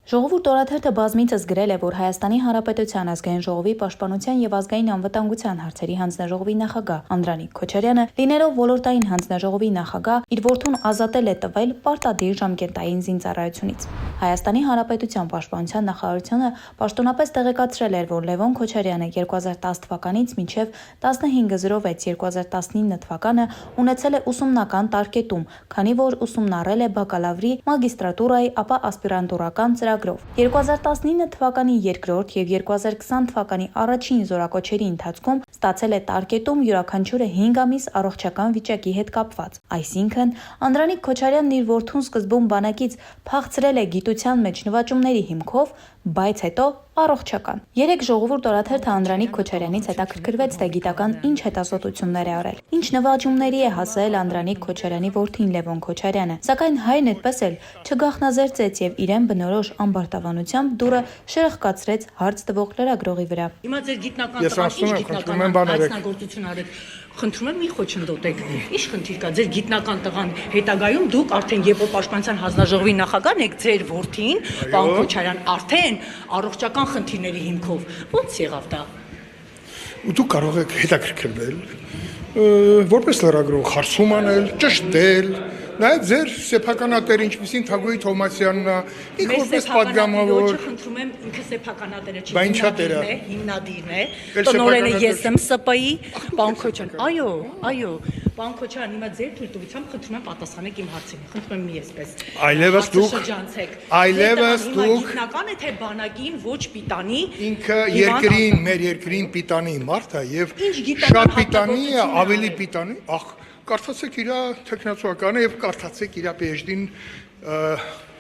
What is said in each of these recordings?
Ժողովուրդ օրաթերթը բազմիցս գրել է, որ Հայաստանի Հանրապետության ազգային ժողովի պաշտպանության եւ ազգային անվտանգության հարցերի հանձնաժողովի նախագահ Անդրանիկ Քոչարյանը, լինելով ոլորտային հանձնաժողովի նախագահ, իր որդուն ազատել է տվել պարտադիր ժամկետային զինծառայությունից։ Հայաստանի Հանրապետության պաշտպանության նախարարությունը պաշտոնապես տեղեկացրել էր, որ Լևոն Քոչարյանը 2010 թվականից մինչև 15/06/2019 թվականը ունեցել է ուսումնական տարկետում, քանի որ ուսումնառել է բակալավրի, մագիստրատուրայի, ապա ասպիրանտուրական ծրագրով։ 2019 թվականի երկրորդ եւ 2020 թվականի առաջին զորակոչերի ընթացքում ստացել է տարկետում յուրաքանչյուրը 5 ամիս առողջական վիճակի հետ կապված։ Այսինքն, Անդրանիկ Քոչարյանն իր որդուն սկզբում բանակից փախցրել է գիտության մեջ նվաճումների հիմքով, բայց հետո առողջական։ Երեք ժողովուրդ օրաթերթը Անդրանիկ Քոչարյանից հետաքրքրվեց, թե գիտական ինչ հետազոտություններ է արել, ինչ նվաճումների է հասել Անդրանիկ Քոչարյանի որդին Լևոն Քոչարյանը, սակայն հայն այդպես էլ չգաղտնազերծեց եւ իրեն բնորոշ ամբարտավանությամբ դուրը շրխկացրեց հարց տվող լրագրողի վրա։ Հիմա ձեր գիտնական հանձնագործություն արեք։ Խնդրում եմ մի խոչընդոտեք։ Ինչ խնդիր կա ձեր գիտնական տղան հետագայում դուք արդեն երբ որ պաշտպանության հանձնաժողովի նախագահն եք ձեր որդին, պարոն Քոչարյան, արդեն առողջական խնդիրների հիմքով ո՞նց եղավ դա։ Ու դուք կարող եք հետաքրքրվել, որպես լրագրող հարցում անել, ճշտել, նաև ձեր սեփականատերը ինչպիսին Թագուհի Թովմասյանն է, ինքը որպես պատգամավոր, խնդրում եմ ինքը սեփականատերը չի, հիմնադիրն է, տնօրենը ես եմ ՍՊ-ի, պարոն Քոչարյան, այո, պարոն Քոչարյան, հիմա ձեր թույլտվությամբ խնդրում եմ պատասխանեք իմ հարցին, խնդրում եմ մի այսպես։ Այլևս դուք գիտնական է թե բանակին ոչ պիտանի, ինքը երկրին, մեր երկրին պիտանի մարդ է եւ շատ պիտանի է, ավելի պիտանի, կարդացեք իր թեկնածուականը եւ կարդացեք իր PhD-ն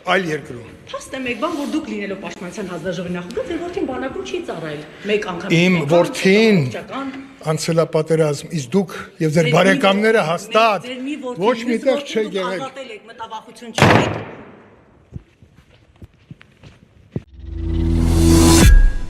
այլ երկրում։ Փաստ է մեկ բան, որ դուք լինելով պաշտպանության հանձնաժողովի նախագահ, ձեր որդին բանակում չի ծառայել։ Մեկ անգամ։ Իմ որդին անցել է պատերազմ, իսկ դուք եւ ձեր բարեկամները հաստատ ոչ միտեղ չեք եղել։ Մտավախություն չունեք։